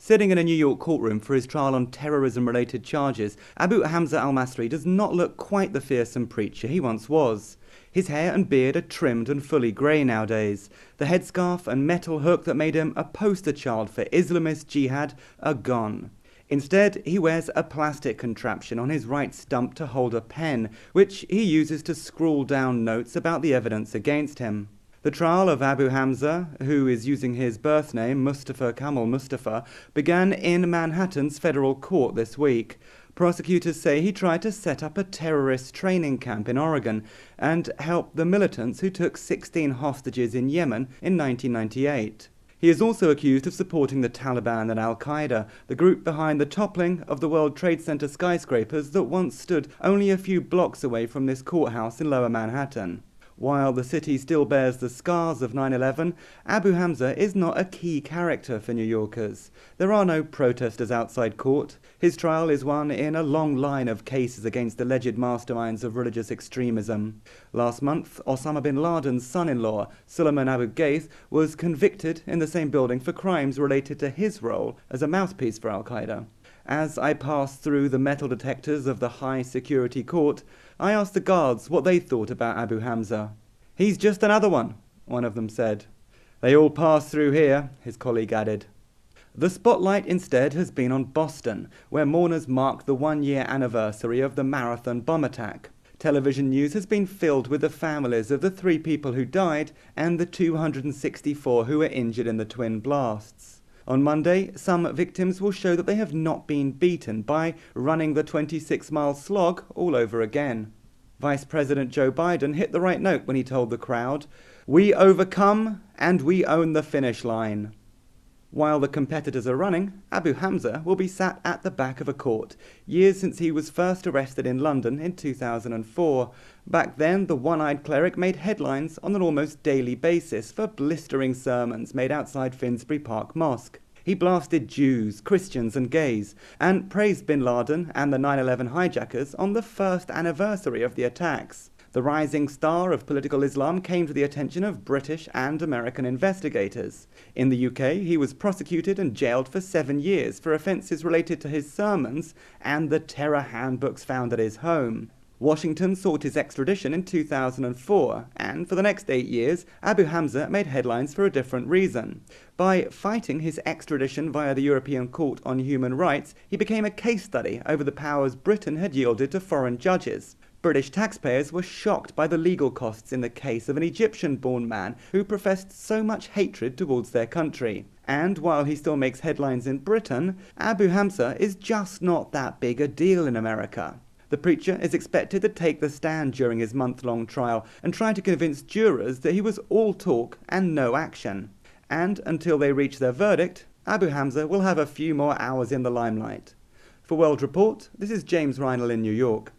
Sitting in a New York courtroom for his trial on terrorism-related charges, Abu Hamza al-Masri does not look quite the fearsome preacher he once was. His hair and beard are trimmed and fully grey nowadays. The headscarf and metal hook that made him a poster child for Islamist jihad are gone. Instead, he wears a plastic contraption on his right stump to hold a pen, which he uses to scrawl down notes about the evidence against him. The trial of Abu Hamza, who is using his birth name Mustafa Kamal Mustafa, began in Manhattan's federal court this week. Prosecutors say he tried to set up a terrorist training camp in Oregon and help the militants who took 16 hostages in Yemen in 1998. He is also accused of supporting the Taliban and al-Qaeda, the group behind the toppling of the World Trade Center skyscrapers that once stood only a few blocks away from this courthouse in Lower Manhattan. While the city still bears the scars of 9/11, Abu Hamza is not a key character for New Yorkers. There are no protesters outside court. His trial is one in a long line of cases against alleged masterminds of religious extremism. Last month, Osama bin Laden's son-in-law, Sulaiman Abu Ghaith, was convicted in the same building for crimes related to his role as a mouthpiece for al-Qaeda. As I passed through the metal detectors of the high-security court, I asked the guards what they thought about Abu Hamza. "He's just another one of them said. "They all pass through here," his colleague added. The spotlight instead has been on Boston, where mourners mark the one-year anniversary of the Marathon bomb attack. Television news has been filled with the families of the 3 people who died and the 264 who were injured in the twin blasts. On Monday, some victims will show that they have not been beaten by running the 26-mile slog all over again. Vice President Joe Biden hit the right note when he told the crowd, "We overcome and we own the finish line." While the competitors are running, Abu Hamza will be sat at the back of a court, years since he was first arrested in London in 2004. Back then, the one-eyed cleric made headlines on an almost daily basis for blistering sermons made outside Finsbury Park Mosque. He blasted Jews, Christians and gays, and praised bin Laden and the 9/11 hijackers on the first anniversary of the attacks. The rising star of political Islam came to the attention of British and American investigators. In the UK, he was prosecuted and jailed for 7 years for offences related to his sermons and the terror handbooks found at his home. Washington sought his extradition in 2004, and for the next 8 years, Abu Hamza made headlines for a different reason. By fighting his extradition via the European Court on Human Rights, he became a case study over the powers Britain had yielded to foreign judges. British taxpayers were shocked by the legal costs in the case of an Egyptian-born man who professed so much hatred towards their country. And while he still makes headlines in Britain, Abu Hamza is just not that big a deal in America. The preacher is expected to take the stand during his month-long trial and try to convince jurors that he was all talk and no action. And until they reach their verdict, Abu Hamza will have a few more hours in the limelight. For World Report, this is James Reinl in New York.